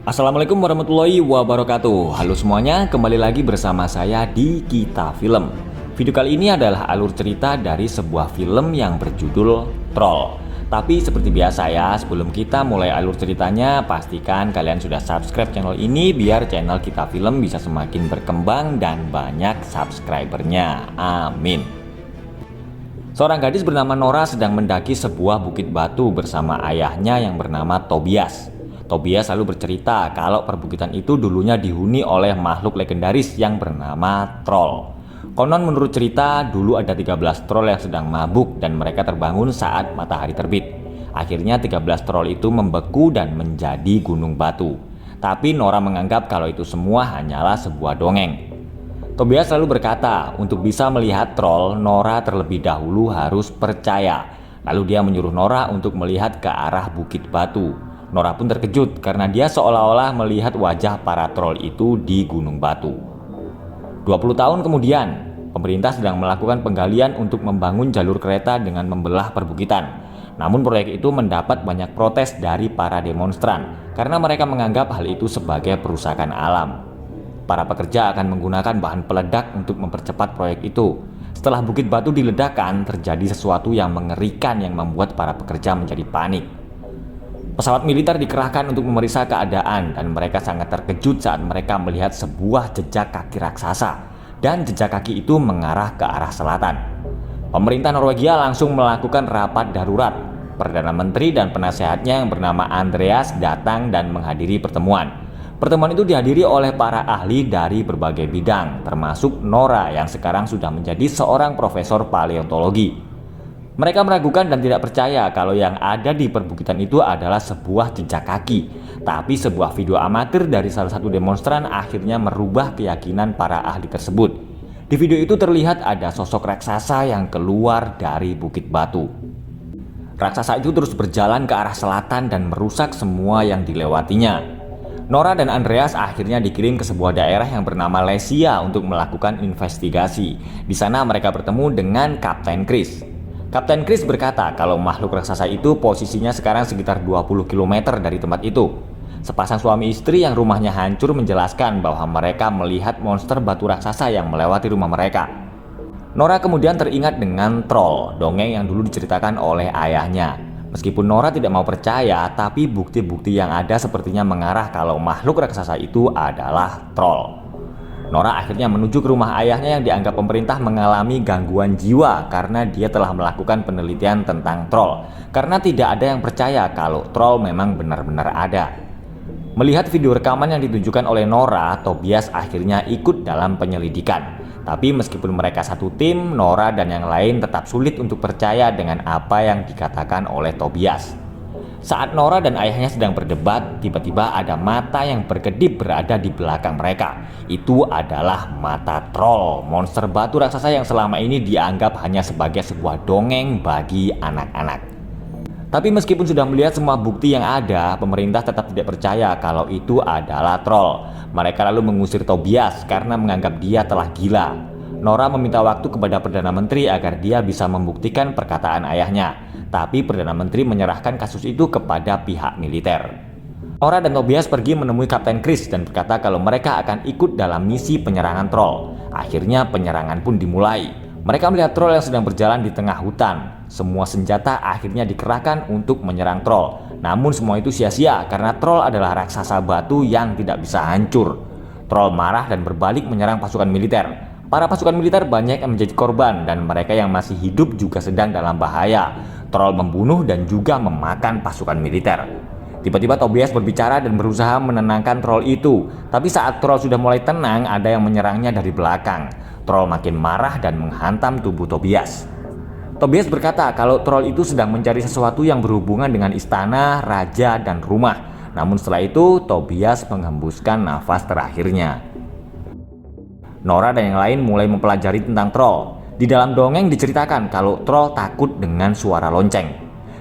Assalamualaikum warahmatullahi wabarakatuh. Halo semuanya, kembali lagi bersama saya di Kita Film. Video kali ini adalah alur cerita dari sebuah film yang berjudul Troll. Tapi seperti biasa ya, sebelum kita mulai alur ceritanya, pastikan kalian sudah subscribe channel ini biar channel Kita Film bisa semakin berkembang dan banyak subscribernya. Amin. Seorang gadis bernama Nora sedang mendaki sebuah bukit batu bersama ayahnya yang bernama Tobias. Tobias selalu bercerita kalau perbukitan itu dulunya dihuni oleh makhluk legendaris yang bernama troll. Konon menurut cerita, dulu ada 13 troll yang sedang mabuk dan mereka terbangun saat matahari terbit. Akhirnya 13 troll itu membeku dan menjadi gunung batu. Tapi Nora menganggap kalau itu semua hanyalah sebuah dongeng. Tobias selalu berkata, untuk bisa melihat troll, Nora terlebih dahulu harus percaya. Lalu dia menyuruh Nora untuk melihat ke arah bukit batu. Nora pun terkejut karena dia seolah-olah melihat wajah para troll itu di gunung batu. 20 tahun kemudian, pemerintah sedang melakukan penggalian untuk membangun jalur kereta dengan membelah perbukitan. Namun proyek itu mendapat banyak protes dari para demonstran karena mereka menganggap hal itu sebagai perusakan alam. Para pekerja akan menggunakan bahan peledak untuk mempercepat proyek itu. Setelah bukit batu diledakkan, terjadi sesuatu yang mengerikan yang membuat para pekerja menjadi panik. Pesawat militer dikerahkan untuk memeriksa keadaan dan mereka sangat terkejut saat mereka melihat sebuah jejak kaki raksasa dan jejak kaki itu mengarah ke arah selatan. Pemerintah Norwegia langsung melakukan rapat darurat. Perdana Menteri dan penasehatnya yang bernama Andreas datang dan menghadiri pertemuan. Pertemuan itu dihadiri oleh para ahli dari berbagai bidang, termasuk Nora yang sekarang sudah menjadi seorang profesor paleontologi. Mereka meragukan dan tidak percaya kalau yang ada di perbukitan itu adalah sebuah jejak kaki. Tapi sebuah video amatir dari salah satu demonstran akhirnya merubah keyakinan para ahli tersebut. Di video itu terlihat ada sosok raksasa yang keluar dari bukit batu. Raksasa itu terus berjalan ke arah selatan dan merusak semua yang dilewatinya. Nora dan Andreas akhirnya dikirim ke sebuah daerah yang bernama Lesia untuk melakukan investigasi. Di sana mereka bertemu dengan Kapten Chris. Kapten Chris berkata kalau makhluk raksasa itu posisinya sekarang sekitar 20 km dari tempat itu. Sepasang suami istri yang rumahnya hancur menjelaskan bahwa mereka melihat monster batu raksasa yang melewati rumah mereka. Nora kemudian teringat dengan troll, dongeng yang dulu diceritakan oleh ayahnya. Meskipun Nora tidak mau percaya, tapi bukti-bukti yang ada sepertinya mengarah kalau makhluk raksasa itu adalah troll. Nora akhirnya menuju ke rumah ayahnya yang dianggap pemerintah mengalami gangguan jiwa karena dia telah melakukan penelitian tentang troll. Karena tidak ada yang percaya kalau troll memang benar-benar ada. Melihat video rekaman yang ditunjukkan oleh Nora, Tobias akhirnya ikut dalam penyelidikan. Tapi meskipun mereka satu tim, Nora dan yang lain tetap sulit untuk percaya dengan apa yang dikatakan oleh Tobias. Saat Nora dan ayahnya sedang berdebat, tiba-tiba ada mata yang berkedip berada di belakang mereka. Itu adalah mata troll, monster batu raksasa yang selama ini dianggap hanya sebagai sebuah dongeng bagi anak-anak. Tapi meskipun sudah melihat semua bukti yang ada, pemerintah tetap tidak percaya kalau itu adalah troll. Mereka lalu mengusir Tobias karena menganggap dia telah gila. Nora meminta waktu kepada Perdana Menteri agar dia bisa membuktikan perkataan ayahnya. Tapi Perdana Menteri menyerahkan kasus itu kepada pihak militer. Nora dan Tobias pergi menemui Kapten Chris dan berkata kalau mereka akan ikut dalam misi penyerangan troll. Akhirnya penyerangan pun dimulai. Mereka melihat troll yang sedang berjalan di tengah hutan. Semua senjata akhirnya dikerahkan untuk menyerang troll. Namun semua itu sia-sia karena troll adalah raksasa batu yang tidak bisa hancur. Troll marah dan berbalik menyerang pasukan militer. Para pasukan militer banyak yang menjadi korban dan mereka yang masih hidup juga sedang dalam bahaya. Troll membunuh dan juga memakan pasukan militer. Tiba-tiba Tobias berbicara dan berusaha menenangkan troll itu. Tapi saat troll sudah mulai tenang, ada yang menyerangnya dari belakang. Troll makin marah dan menghantam tubuh Tobias. Tobias berkata kalau troll itu sedang mencari sesuatu yang berhubungan dengan istana, raja, dan rumah. Namun setelah itu, Tobias menghembuskan nafas terakhirnya. Nora dan yang lain mulai mempelajari tentang troll. Di dalam dongeng diceritakan kalau troll takut dengan suara lonceng.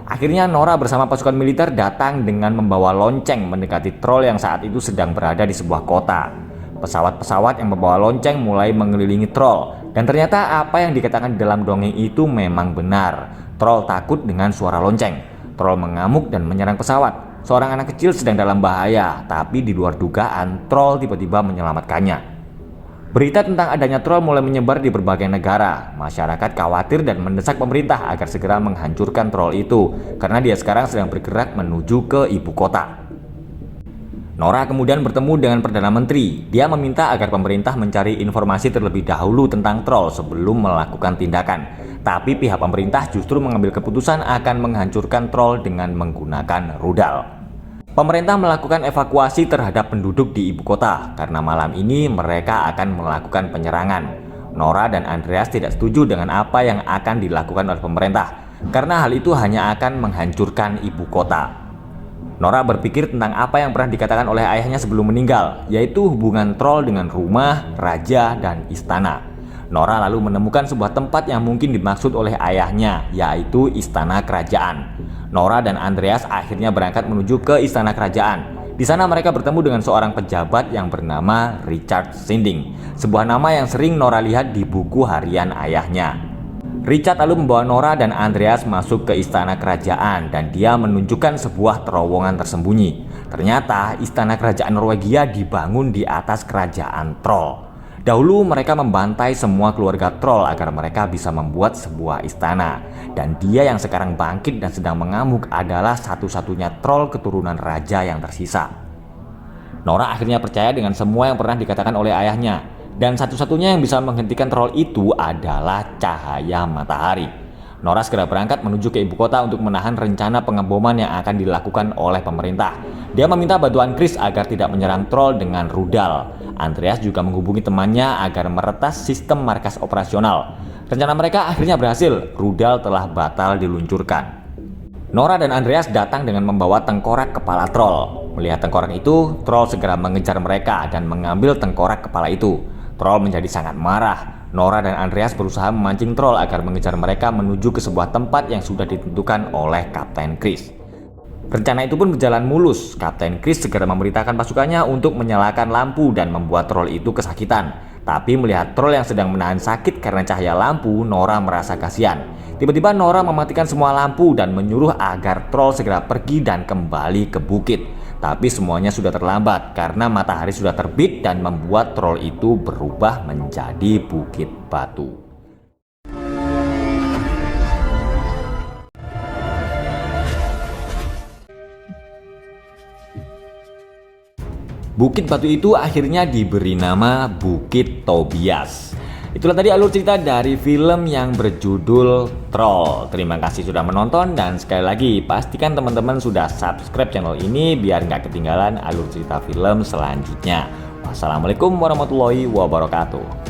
Akhirnya Nora bersama pasukan militer datang dengan membawa lonceng mendekati troll yang saat itu sedang berada di sebuah kota. Pesawat-pesawat yang membawa lonceng mulai mengelilingi troll. Dan ternyata apa yang dikatakan di dalam dongeng itu memang benar. Troll takut dengan suara lonceng. Troll mengamuk dan menyerang pesawat. Seorang anak kecil sedang dalam bahaya, tapi di luar dugaan, troll tiba-tiba menyelamatkannya. Berita tentang adanya troll mulai menyebar di berbagai negara. Masyarakat khawatir dan mendesak pemerintah agar segera menghancurkan troll itu, karena dia sekarang sedang bergerak menuju ke ibu kota. Nora kemudian bertemu dengan Perdana Menteri. Dia meminta agar pemerintah mencari informasi terlebih dahulu tentang troll sebelum melakukan tindakan. Tapi pihak pemerintah justru mengambil keputusan akan menghancurkan troll dengan menggunakan rudal. Pemerintah melakukan evakuasi terhadap penduduk di ibu kota karena malam ini mereka akan melakukan penyerangan. Nora dan Andreas tidak setuju dengan apa yang akan dilakukan oleh pemerintah karena hal itu hanya akan menghancurkan ibu kota. Nora berpikir tentang apa yang pernah dikatakan oleh ayahnya sebelum meninggal, yaitu hubungan troll dengan rumah, raja, dan istana. Nora lalu menemukan sebuah tempat yang mungkin dimaksud oleh ayahnya, yaitu istana kerajaan. Nora dan Andreas akhirnya berangkat menuju ke istana kerajaan. Di sana mereka bertemu dengan seorang pejabat yang bernama Richard Sinding, sebuah nama yang sering Nora lihat di buku harian ayahnya. Richard lalu membawa Nora dan Andreas masuk ke istana kerajaan dan dia menunjukkan sebuah terowongan tersembunyi. Ternyata istana kerajaan Norwegia dibangun di atas kerajaan troll. Dahulu mereka membantai semua keluarga troll agar mereka bisa membuat sebuah istana. Dan dia yang sekarang bangkit dan sedang mengamuk adalah satu-satunya troll keturunan raja yang tersisa. Nora akhirnya percaya dengan semua yang pernah dikatakan oleh ayahnya. Dan satu-satunya yang bisa menghentikan troll itu adalah cahaya matahari. Nora segera berangkat menuju ke ibu kota untuk menahan rencana pengeboman yang akan dilakukan oleh pemerintah. Dia meminta bantuan Chris agar tidak menyerang troll dengan rudal. Andreas juga menghubungi temannya agar meretas sistem markas operasional. Rencana mereka akhirnya berhasil, rudal telah batal diluncurkan. Nora dan Andreas datang dengan membawa tengkorak kepala troll. Melihat tengkorak itu, troll segera mengejar mereka dan mengambil tengkorak kepala itu. Troll menjadi sangat marah. Nora dan Andreas berusaha memancing troll agar mengejar mereka menuju ke sebuah tempat yang sudah ditentukan oleh Kapten Chris. Rencana itu pun berjalan mulus. Kapten Chris segera memberitakan pasukannya untuk menyalakan lampu dan membuat troll itu kesakitan. Tapi melihat troll yang sedang menahan sakit karena cahaya lampu, Nora merasa kasihan. Tiba-tiba Nora mematikan semua lampu dan menyuruh agar troll segera pergi dan kembali ke bukit. Tapi semuanya sudah terlambat karena matahari sudah terbit dan membuat troll itu berubah menjadi bukit batu. Bukit batu itu akhirnya diberi nama Bukit Tobias. Itulah tadi alur cerita dari film yang berjudul Troll. Terima kasih sudah menonton dan sekali lagi pastikan teman-teman sudah subscribe channel ini biar nggak ketinggalan alur cerita film selanjutnya. Wassalamualaikum warahmatullahi wabarakatuh.